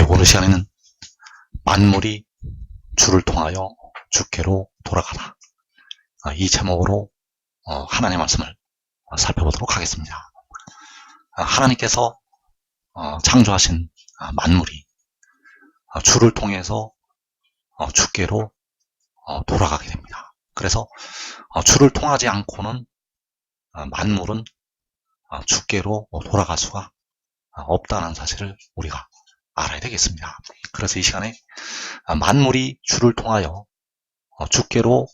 오늘 시간에는 만물이 주를 통하여 주께로 돌아가다, 이 제목으로 하나님의 말씀을 살펴보도록 하겠습니다. 하나님께서 창조하신 만물이 주를 통해서 주께로 돌아가게 됩니다. 그래서 주를 통하지 않고는 만물은 주께로 돌아갈 수가 없다는 사실을 우리가 알아야 되겠습니다. 그래서 이 시간에 만물이 주를 통하여 주께로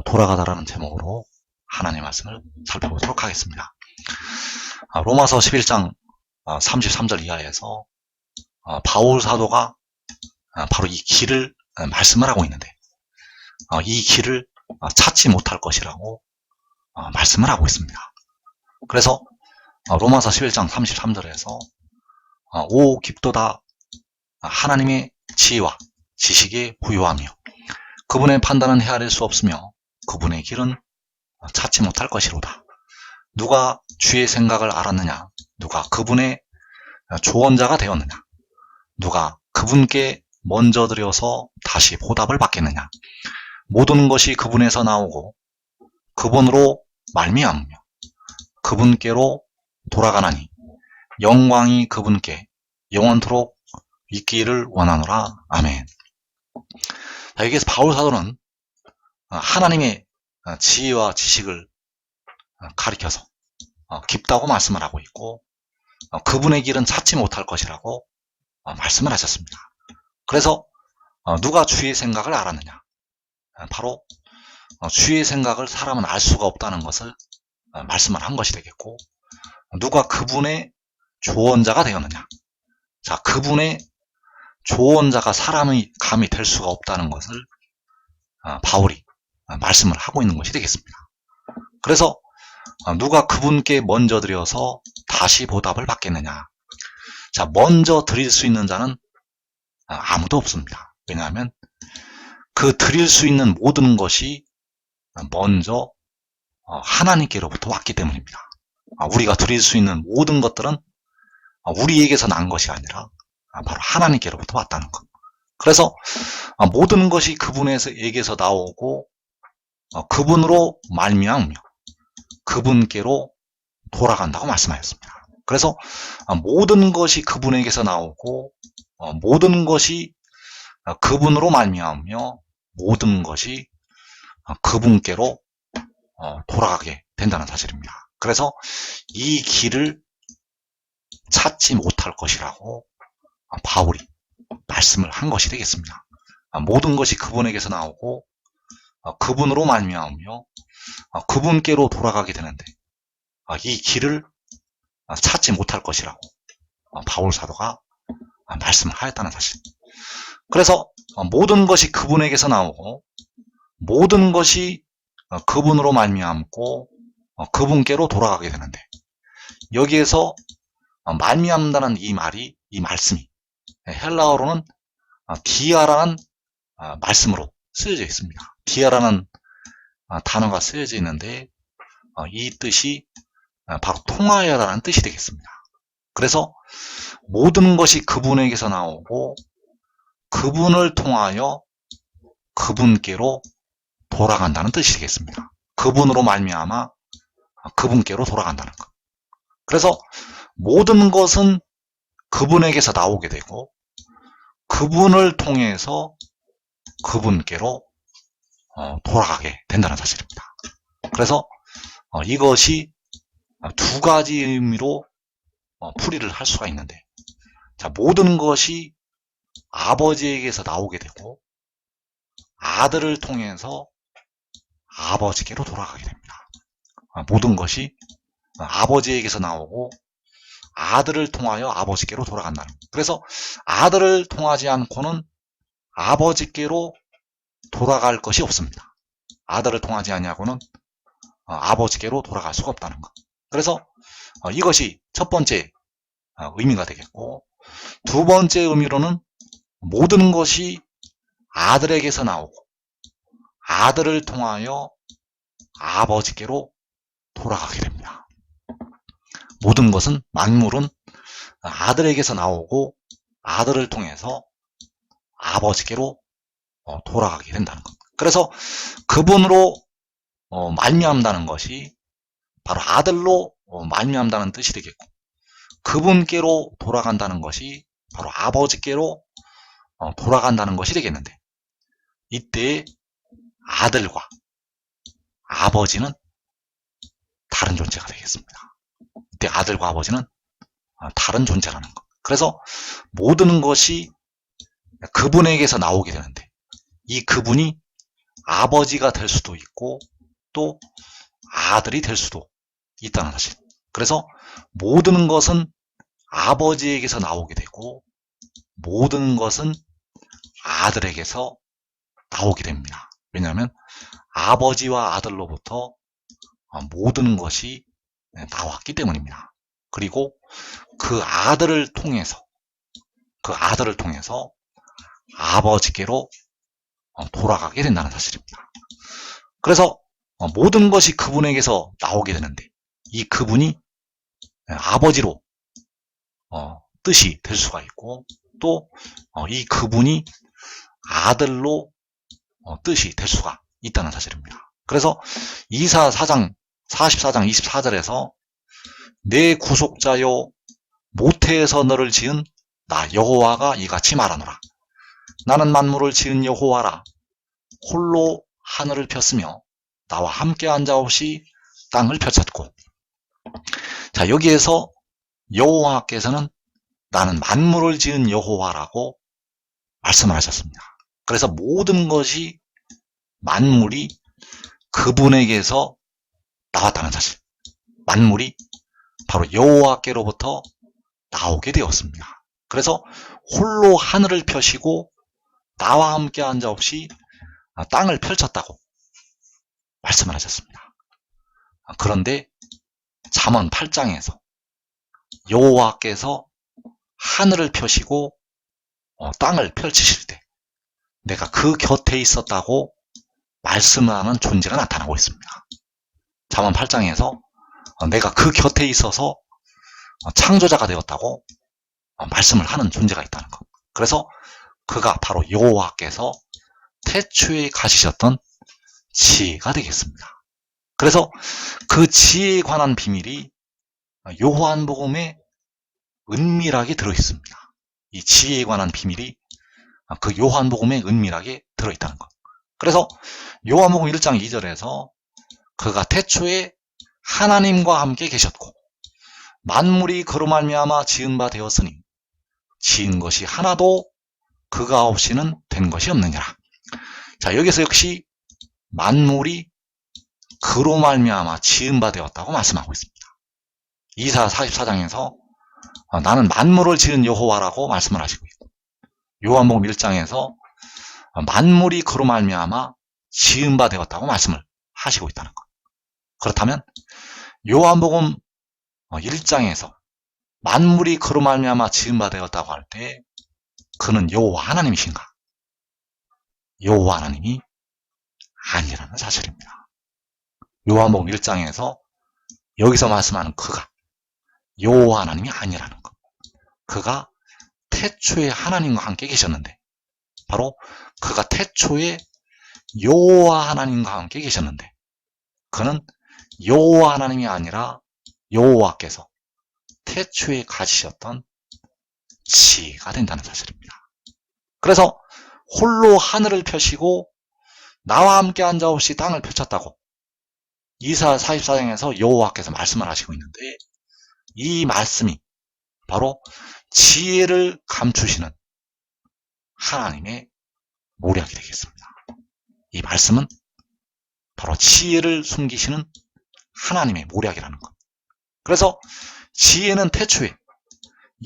돌아가다라는 제목으로 하나님의 말씀을 살펴보도록 하겠습니다. 로마서 11장 33절 이하에서 바울 사도가 바로 이 길을 말씀을 하고 있는데, 이 길을 찾지 못할 것이라고 말씀을 하고 있습니다. 그래서 로마서 11장 33절에서 오 깊도다 하나님의 지혜와 지식에 부유하며 그분의 판단은 헤아릴 수 없으며 그분의 길은 찾지 못할 것이로다. 누가 주의 생각을 알았느냐? 누가 그분의 조언자가 되었느냐? 누가 그분께 먼저 드려서 다시 보답을 받겠느냐? 모든 것이 그분에서 나오고 그분으로 말미암으며 그분께로 돌아가나니 영광이 그분께 영원토록 있기를 원하노라. 아멘. 여기에서 바울 사도는 하나님의 지혜와 지식을 가리켜서 깊다고 말씀을 하고 있고, 그분의 길은 찾지 못할 것이라고 말씀을 하셨습니다. 그래서 누가 주의 생각을 알았느냐? 바로 주의 생각을 사람은 알 수가 없다는 것을 말씀을 한 것이 되겠고, 누가 그분의 조언자가 되었느냐? 자, 그분의 조언자가 사람의 감이 될 수가 없다는 것을 바울이 말씀을 하고 있는 것이 되겠습니다. 그래서 누가 그분께 먼저 드려서 다시 보답을 받겠느냐? 자, 먼저 드릴 수 있는 자는 아무도 없습니다. 왜냐하면 그 드릴 수 있는 모든 것이 먼저 하나님께로부터 왔기 때문입니다. 우리가 드릴 수 있는 모든 것들은 우리에게서 난 것이 아니라 바로 하나님께로부터 왔다는 것. 그래서 모든 것이 그분에게서 나오고 그분으로 말미암으며 그분께로 돌아간다고 말씀하셨습니다. 그래서 모든 것이 그분에게서 나오고 모든 것이 그분으로 말미암으며 모든 것이 그분께로 돌아가게 된다는 사실입니다. 그래서 이 길을 찾지 못할 것이라고 바울이 말씀을 한 것이 되겠습니다. 모든 것이 그분에게서 나오고 그분으로 말미암으며 그분께로 돌아가게 되는데, 이 길을 찾지 못할 것이라고 바울 사도가 말씀을 하였다는 사실. 그래서 모든 것이 그분에게서 나오고 모든 것이 그분으로 말미암고 그분께로 돌아가게 되는데, 여기에서 말미암다는 이 말이, 이 말씀이 헬라어로는 디아라는 말씀으로 쓰여져 있습니다. 디아라는 단어가 쓰여져 있는데, 이 뜻이 바로 통하여라는 뜻이 되겠습니다. 그래서 모든 것이 그분에게서 나오고 그분을 통하여 그분께로 돌아간다는 뜻이 되겠습니다. 그분으로 말미암아 그분께로 돌아간다는 것. 그래서 모든 것은 그분에게서 나오게 되고 그분을 통해서 그분께로 돌아가게 된다는 사실입니다. 그래서 이것이 두 가지 의미로 풀이를 할 수가 있는데, 자, 모든 것이 아버지에게서 나오게 되고 아들을 통해서 아버지께로 돌아가게 됩니다. 모든 것이 아버지에게서 나오고 아들을 통하여 아버지께로 돌아간다는 것. 그래서 아들을 통하지 않고는 아버지께로 돌아갈 것이 없습니다. 아들을 통하지 아니하고는 아버지께로 돌아갈 수가 없다는 것. 그래서 이것이 첫 번째 의미가 되겠고, 두 번째 의미로는 모든 것이 아들에게서 나오고 아들을 통하여 아버지께로 돌아가게 됩니다. 모든 것은, 만물은 아들에게서 나오고 아들을 통해서 아버지께로 돌아가게 된다는 것. 그래서 그분으로 말미암다는 것이 바로 아들로 말미암다는 뜻이 되겠고, 그분께로 돌아간다는 것이 바로 아버지께로 돌아간다는 것이 되겠는데, 이때 아들과 아버지는 다른 존재가 되겠습니다. 이때 아들과 아버지는 다른 존재라는 것. 그래서 모든 것이 그분에게서 나오게 되는데, 이 그분이 아버지가 될 수도 있고 또 아들이 될 수도 있다는 사실. 그래서 모든 것은 아버지에게서 나오게 되고 모든 것은 아들에게서 나오게 됩니다. 왜냐하면 아버지와 아들로부터 모든 것이 나왔기 때문입니다. 그리고 그 아들을 통해서 아버지께로 돌아가게 된다는 사실입니다. 그래서 모든 것이 그분에게서 나오게 되는데, 이 그분이 아버지로 뜻이 될 수가 있고 또 이 그분이 아들로 뜻이 될 수가 있다는 사실입니다. 그래서 이사 4장 44장 24절에서 내 구속자요 모태에서 너를 지은 나 여호와가 이같이 말하노라. 나는 만물을 지은 여호와라. 홀로 하늘을 폈으며 나와 함께 앉아없이 땅을 펼쳤고. 자, 여기에서 여호와께서는 나는 만물을 지은 여호와라고 말씀을 하셨습니다. 그래서 모든 것이 만물이 그분에게서 나왔다는 사실. 만물이 바로 여호와께로부터 나오게 되었습니다. 그래서 홀로 하늘을 펴시고 나와 함께 앉아없이 땅을 펼쳤다고 말씀을 하셨습니다. 그런데 잠언 8장에서 여호와께서 하늘을 펴시고 땅을 펼치실 때 내가 그 곁에 있었다고 말씀하는 존재가 나타나고 있습니다. 잠언 8장에서 내가 그 곁에 있어서 창조자가 되었다고 말씀을 하는 존재가 있다는 것. 그래서 그가 바로 여호와께서 태초에 가지셨던 지혜가 되겠습니다. 그래서 그 지혜에 관한 비밀이 요한복음에 은밀하게 들어있습니다. 이 지혜에 관한 비밀이 그 요한복음에 은밀하게 들어있다는 것. 그래서 요한복음 1장 2절에서 그가 태초에 하나님과 함께 계셨고 만물이 그로 말미암아 지은 바 되었으니 지은 것이 하나도 그가 없이는 된 것이 없느니라. 자, 여기서 역시 만물이 그로 말미암아 지은 바 되었다고 말씀하고 있습니다. 이사 44장에서 나는 만물을 지은 여호와라고 말씀을 하시고 있고, 요한복음 1장에서 만물이 그로 말미암아 지은 바 되었다고 말씀을 하시고 있다는 것. 그렇다면 요한복음 1장에서 만물이 그로 말미암아 지은 바 되었다고 할 때 그는 여호와 하나님이신가? 여호와 하나님이 아니라는 사실입니다. 요한복음 1장에서 여기서 말씀하는 그가 여호와 하나님이 아니라는 것. 그가 태초에 하나님과 함께 계셨는데, 바로 그가 태초에 여호와 하나님과 함께 계셨는데 그는 여호와 하나님이 아니라 여호와께서 태초에 가지셨던 지혜가 된다는 사실입니다. 그래서 홀로 하늘을 펴시고 나와 함께 앉아없이 땅을 펼쳤다고 이사 44장에서 여호와께서 말씀을 하시고 있는데, 이 말씀이 바로 지혜를 감추시는 하나님의 모략이 되겠습니다. 이 말씀은 바로 지혜를 숨기시는 하나님의 모략이라는 것. 그래서 지혜는 태초에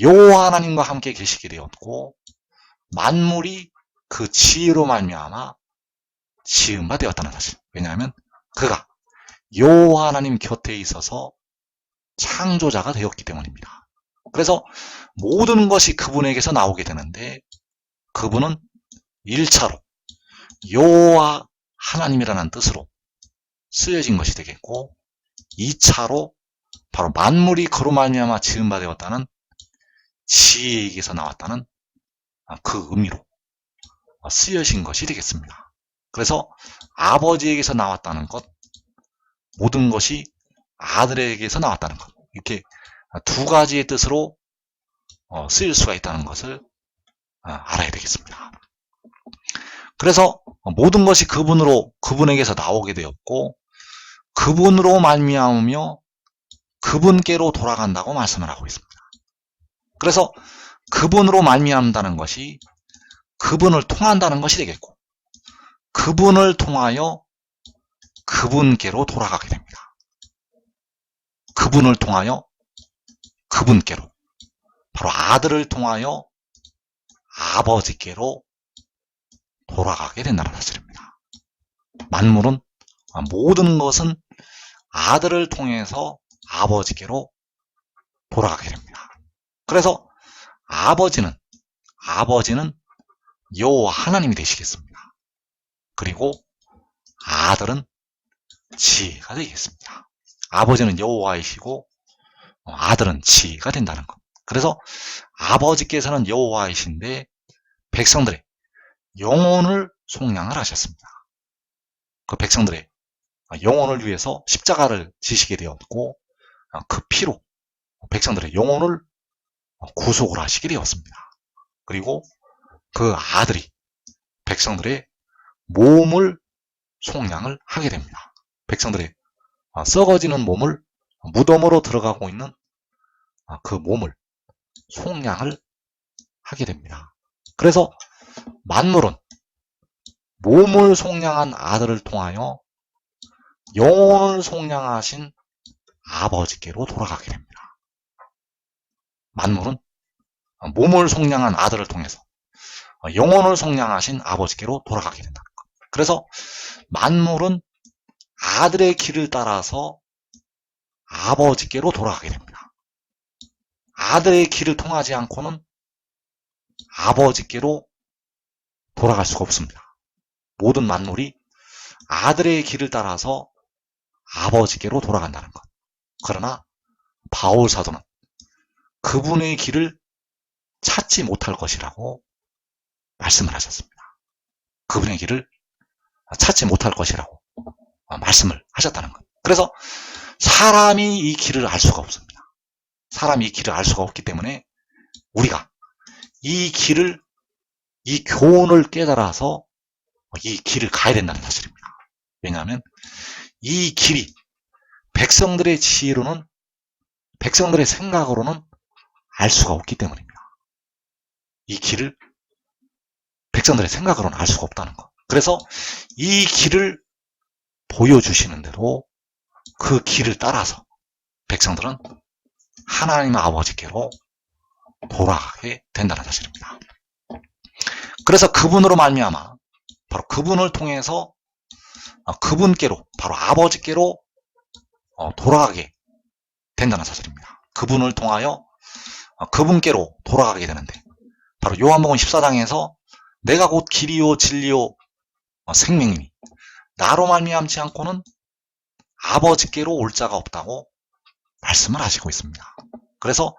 여호와 하나님과 함께 계시게 되었고 만물이 그 지혜로 말미암아 지은 바 되었다는 사실. 왜냐하면 그가 여호와 하나님 곁에 있어서 창조자가 되었기 때문입니다. 그래서 모든 것이 그분에게서 나오게 되는데 그분은 1차로 여호와 하나님이라는 뜻으로 쓰여진 것이 되겠고 2차로 바로 만물이 그로 말미암아 지은 바 되었다는 지혜에게서 나왔다는 그 의미로 쓰여진 것이 되겠습니다. 그래서 아버지에게서 나왔다는 것, 모든 것이 아들에게서 나왔다는 것, 이렇게 두 가지의 뜻으로 쓰일 수가 있다는 것을 알아야 되겠습니다. 그래서 모든 것이 그분에게서 나오게 되었고 그분으로 말미암으며 그분께로 돌아간다고 말씀을 하고 있습니다. 그래서 그분으로 말미암다는 것이 그분을 통한다는 것이 되겠고 그분을 통하여 그분께로 돌아가게 됩니다. 그분을 통하여 그분께로, 바로 아들을 통하여 아버지께로 돌아가게 된다는 사실입니다. 만물은, 모든 것은 아들을 통해서 아버지께로 돌아가게 됩니다. 그래서 아버지는 여호와 하나님이 되시겠습니다. 그리고 아들은 지혜가 되겠습니다. 아버지는 여호와이시고 아들은 지혜가 된다는 것. 그래서 아버지께서는 여호와이신데 백성들의 영혼을 속량을 하셨습니다. 그 백성들의 영혼을 위해서 십자가를 지시게 되었고 그 피로 백성들의 영혼을 구속을 하시게 되었습니다. 그리고 그 아들이 백성들의 몸을 속량을 하게 됩니다. 백성들의 썩어지는 몸을, 무덤으로 들어가고 있는 그 몸을 속량을 하게 됩니다. 그래서 만물은 몸을 속량한 아들을 통하여 영혼을 속량하신 아버지께로 돌아가게 됩니다. 만물은 몸을 속량한 아들을 통해서 영혼을 속량하신 아버지께로 돌아가게 된다는 것. 그래서 만물은 아들의 길을 따라서 아버지께로 돌아가게 됩니다. 아들의 길을 통하지 않고는 아버지께로 돌아갈 수가 없습니다. 모든 만물이 아들의 길을 따라서 아버지께로 돌아간다는 것. 그러나 바울 사도는 그분의 길을 찾지 못할 것이라고 말씀을 하셨습니다. 그분의 길을 찾지 못할 것이라고 말씀을 하셨다는 것. 그래서 사람이 이 길을 알 수가 없습니다. 사람이 이 길을 알 수가 없기 때문에 우리가 이 길을, 이 교훈을 깨달아서 이 길을 가야 된다는 사실입니다. 왜냐하면 이 길이 백성들의 지혜로는, 백성들의 생각으로는 알 수가 없기 때문입니다. 이 길을 백성들의 생각으로는 알 수가 없다는 것. 그래서 이 길을 보여주시는 대로 그 길을 따라서 백성들은 하나님 아버지께로 돌아가게 된다는 사실입니다. 그래서 그분으로 말미암아 바로 그분을 통해서 그분께로, 바로 아버지께로 돌아가게 된다는 사실입니다. 그분을 통하여 그분께로 돌아가게 되는데, 바로 요한복음 14장에서 내가 곧 길이요 진리요 생명이니 나로 말미암지 않고는 아버지께로 올 자가 없다고 말씀을 하시고 있습니다. 그래서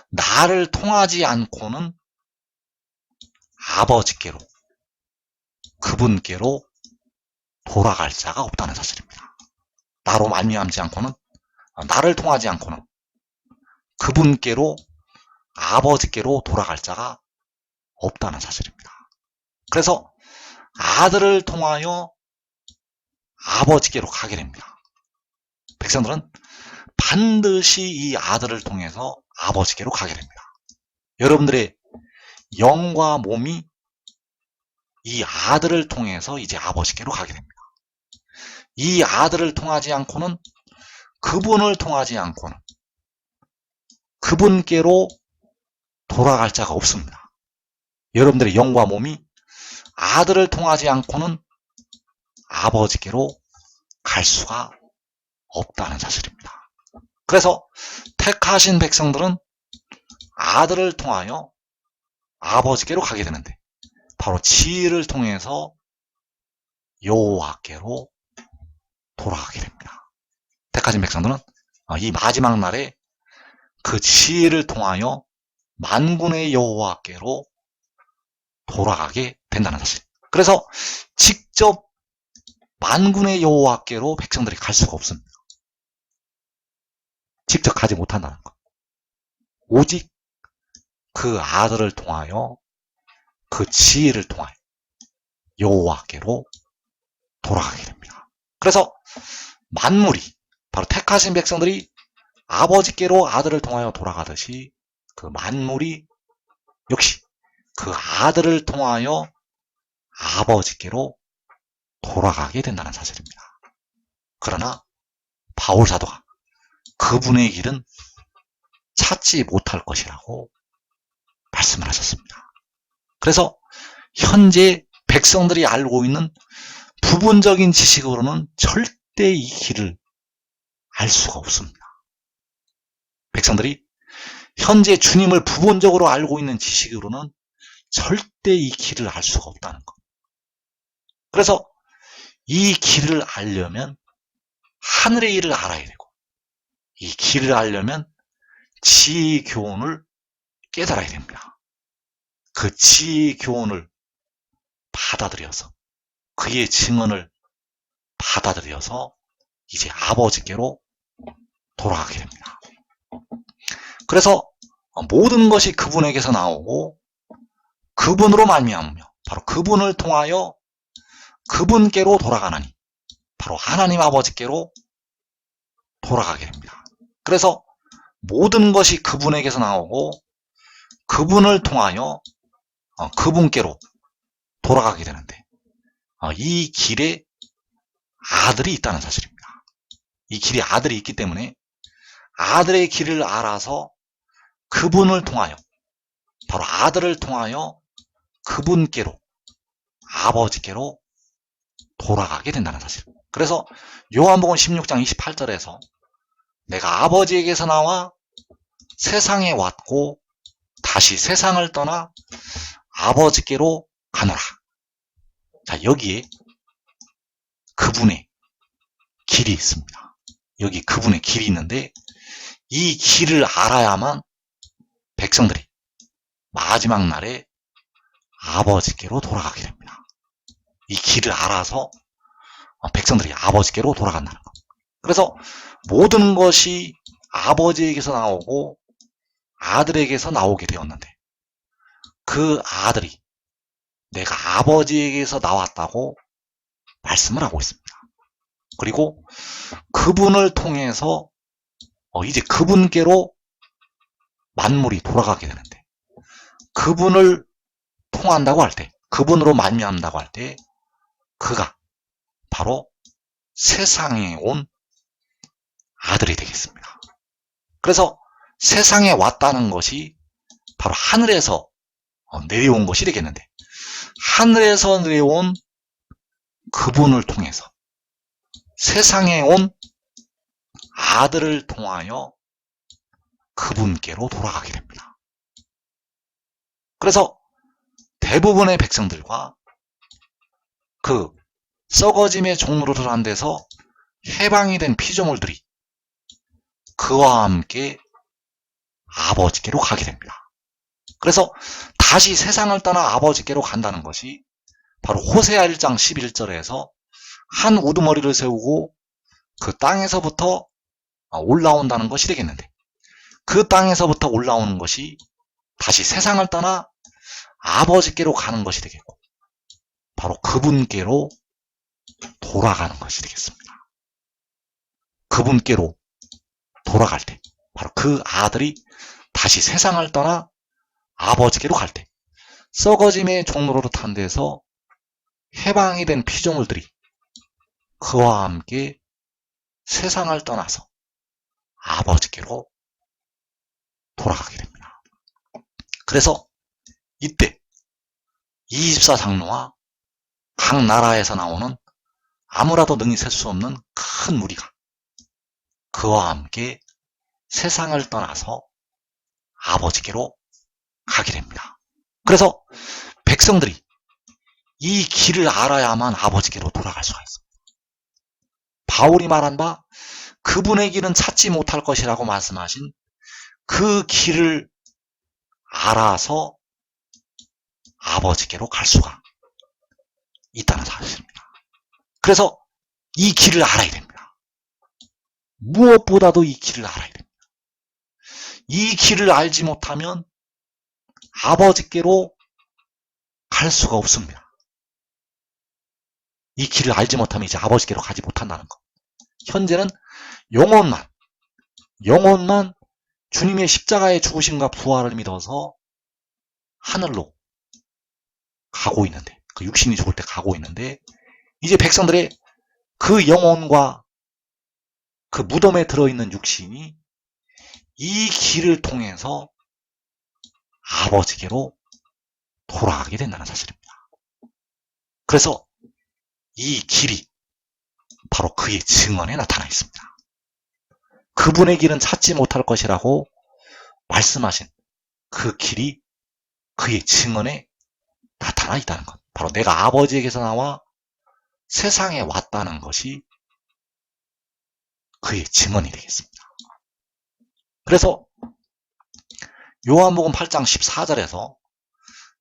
나를 통하지 않고는 아버지께로, 그분께로 돌아갈 자가 없다는 사실입니다. 나로 말미암지 않고는, 나를 통하지 않고는 그분께로, 아버지께로 돌아갈 자가 없다는 사실입니다. 그래서 아들을 통하여 아버지께로 가게 됩니다. 백성들은 반드시 이 아들을 통해서 아버지께로 가게 됩니다. 여러분들의 영과 몸이 이 아들을 통해서 이제 아버지께로 가게 됩니다. 이 아들을 통하지 않고는, 그분을 통하지 않고는 그분께로 돌아갈 자가 없습니다. 여러분들의 영과 몸이 아들을 통하지 않고는 아버지께로 갈 수가 없다는 사실입니다. 그래서 택하신 백성들은 아들을 통하여 아버지께로 가게 되는데, 바로 지혜를 통해서 여호와께로 돌아가게 됩니다. 택하신 백성들은 이 마지막 날에 그 지혜를 통하여 만군의 여호와께로 돌아가게 된다는 사실. 그래서 직접 만군의 여호와께로 백성들이 갈 수가 없습니다. 직접 가지 못한다는 것. 오직 그 아들을 통하여, 그 지혜를 통하여 여호와께로 돌아가게 됩니다. 그래서 만물이, 바로 택하신 백성들이 아버지께로 아들을 통하여 돌아가듯이 그 만물이 역시 그 아들을 통하여 아버지께로 돌아가게 된다는 사실입니다. 그러나 바울 사도가 그분의 길은 찾지 못할 것이라고 말씀을 하셨습니다. 그래서 현재 백성들이 알고 있는 부분적인 지식으로는 절대 이 길을 알 수가 없습니다. 백성들이 현재 주님을 부분적으로 알고 있는 지식으로는 절대 이 길을 알 수가 없다는 것. 그래서 이 길을 알려면 하늘의 일을 알아야 되고, 이 길을 알려면 지혜의 교훈을 깨달아야 됩니다. 그 지혜의 교훈을 받아들여서, 그의 증언을 받아들여서 이제 아버지께로 돌아가게 됩니다. 그래서 모든 것이 그분에게서 나오고 그분으로 말미암으며 바로 그분을 통하여 그분께로 돌아가나니 바로 하나님 아버지께로 돌아가게 됩니다. 그래서 모든 것이 그분에게서 나오고 그분을 통하여 그분께로 돌아가게 되는데, 이 길에 아들이 있다는 사실입니다. 이 길에 아들이 있기 때문에 아들의 길을 알아서 그분을 통하여, 바로 아들을 통하여 그분께로, 아버지께로 돌아가게 된다는 사실. 그래서 요한복음 16장 28절에서 내가 아버지에게서 나와 세상에 왔고 다시 세상을 떠나 아버지께로 가노라. 자, 여기에 그분의 길이 있습니다. 여기 그분의 길이 있는데, 이 길을 알아야만 백성들이 마지막 날에 아버지께로 돌아가게 됩니다. 이 길을 알아서 백성들이 아버지께로 돌아간다는 것. 그래서 모든 것이 아버지에게서 나오고 아들에게서 나오게 되었는데, 그 아들이 내가 아버지에게서 나왔다고 말씀을 하고 있습니다. 그리고 그분을 통해서 이제 그분께로 만물이 돌아가게 되는데, 그분을 통한다고 할 때, 그분으로 말미암다고 할 때 그가 바로 세상에 온 아들이 되겠습니다. 그래서 세상에 왔다는 것이 바로 하늘에서 내려온 것이 되겠는데, 하늘에서 내려온 그분을 통해서 세상에 온 아들을 통하여 그분께로 돌아가게 됩니다. 그래서 대부분의 백성들과 그 썩어짐의 종로를 한 데서 해방이 된 피조물들이 그와 함께 아버지께로 가게 됩니다. 그래서 다시 세상을 떠나 아버지께로 간다는 것이 바로 호세아 1장 11절에서 한 우두머리를 세우고 그 땅에서부터 올라온다는 것이 되겠는데, 그 땅에서부터 올라오는 것이 다시 세상을 떠나 아버지께로 가는 것이 되겠고, 바로 그분께로 돌아가는 것이 되겠습니다. 그분께로 돌아갈 때, 바로 그 아들이 다시 세상을 떠나 아버지께로 갈 때, 썩어짐의 종로로 탄 데서 해방이 된 피조물들이 그와 함께 세상을 떠나서 아버지께로 돌아가게 됩니다. 그래서 이때 24장로와 각 나라에서 나오는 아무라도 능히 셀 수 없는 큰 무리가 그와 함께 세상을 떠나서 아버지께로 가게 됩니다. 그래서 백성들이 이 길을 알아야만 아버지께로 돌아갈 수가 있습니다. 바울이 말한 바 그분의 길은 찾지 못할 것이라고 말씀하신 그 길을 알아서 아버지께로 갈 수가 있다는 사실입니다. 그래서 이 길을 알아야 됩니다. 무엇보다도 이 길을 알아야 됩니다. 이 길을 알지 못하면 아버지께로 갈 수가 없습니다. 이 길을 알지 못하면 이제 아버지께로 가지 못한다는 것. 현재는 영혼만 주님의 십자가의 죽으심과 부활을 믿어서 하늘로 가고 있는데, 그 육신이 죽을 때 가고 있는데, 이제 백성들의 그 영혼과 그 무덤에 들어있는 육신이 이 길을 통해서 아버지께로 돌아가게 된다는 사실입니다. 그래서 이 길이 바로 그의 증언에 나타나 있습니다. 그분의 길은 찾지 못할 것이라고 말씀하신 그 길이 그의 증언에 나타나 있다는 것. 바로 내가 아버지에게서 나와 세상에 왔다는 것이 그의 증언이 되겠습니다. 그래서 요한복음 8장 14절에서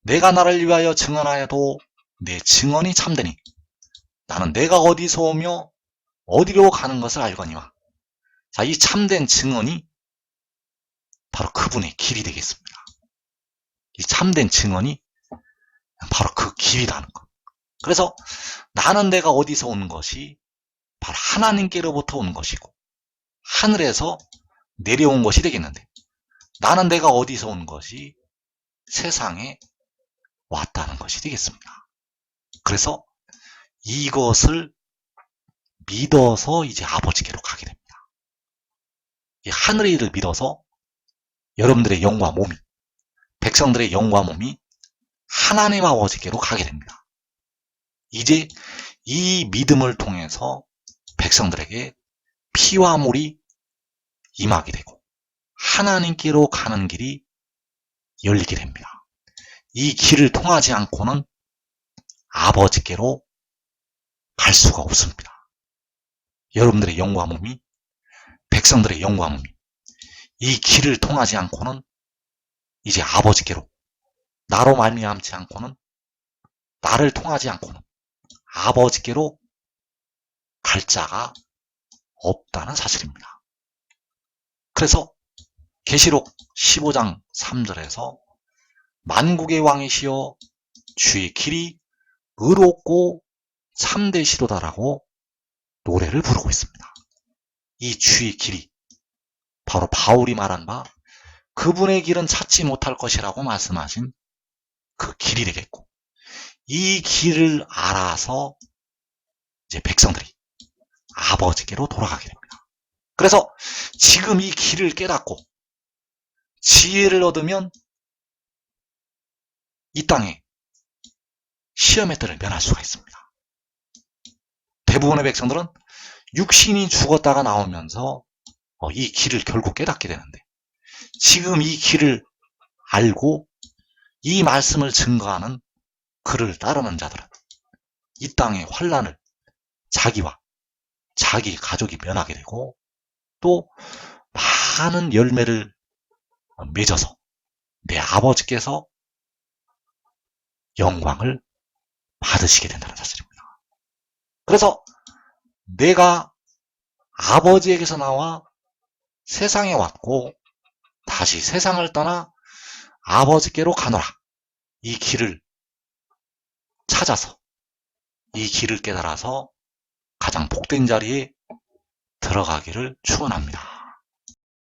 내가 나를 위하여 증언하여도 내 증언이 참되니 나는 내가 어디서 오며 어디로 가는 것을 알거니와. 자, 이 참된 증언이 바로 그분의 길이 되겠습니다. 이 참된 증언이 바로 그 길이라는 것. 그래서 나는 내가 어디서 온 것이 바로 하나님께로부터 온 것이고 하늘에서 내려온 것이 되겠는데, 나는 내가 어디서 온 것이 세상에 왔다는 것이 되겠습니다. 그래서 이것을 믿어서 이제 아버지께로 가게 됩니다. 이 하늘의 일을 믿어서 여러분들의 영과 몸이, 백성들의 영과 몸이 하나님 아버지께로 가게 됩니다. 이제 이 믿음을 통해서 백성들에게 피와 물이 임하게 되고 하나님께로 가는 길이 열리게 됩니다. 이 길을 통하지 않고는 아버지께로 갈 수가 없습니다. 여러분들의 영과 몸이, 백성들의 영과 몸이 이 길을 통하지 않고는 이제 아버지께로, 나로 말미암지 않고는, 나를 통하지 않고는 아버지께로 갈 자가 없다는 사실입니다. 그래서 계시록 15장 3절에서 만국의 왕이시여 주의 길이 의롭고 참되시로다라고 노래를 부르고 있습니다. 이 주의 길이 바로 바울이 말한 바 그분의 길은 찾지 못할 것이라고 말씀하신 그 길이 되겠고, 이 길을 알아서 이제 백성들이 아버지께로 돌아가게 됩니다. 그래서 지금 이 길을 깨닫고 지혜를 얻으면 이 땅에 시험의 때를 면할 수가 있습니다. 대부분의 백성들은 육신이 죽었다가 나오면서 이 길을 결국 깨닫게 되는데, 지금 이 길을 알고 이 말씀을 증거하는 그를 따르는 자들은 이 땅의 환난을 자기와 자기 가족이 면하게 되고 또 많은 열매를 맺어서 내 아버지께서 영광을 받으시게 된다는 사실입니다. 그래서 내가 아버지에게서 나와 세상에 왔고 다시 세상을 떠나 아버지께로 가노라. 이 길을 찾아서 이 길을 깨달아서 가장 복된 자리에 들어가기를 축원합니다.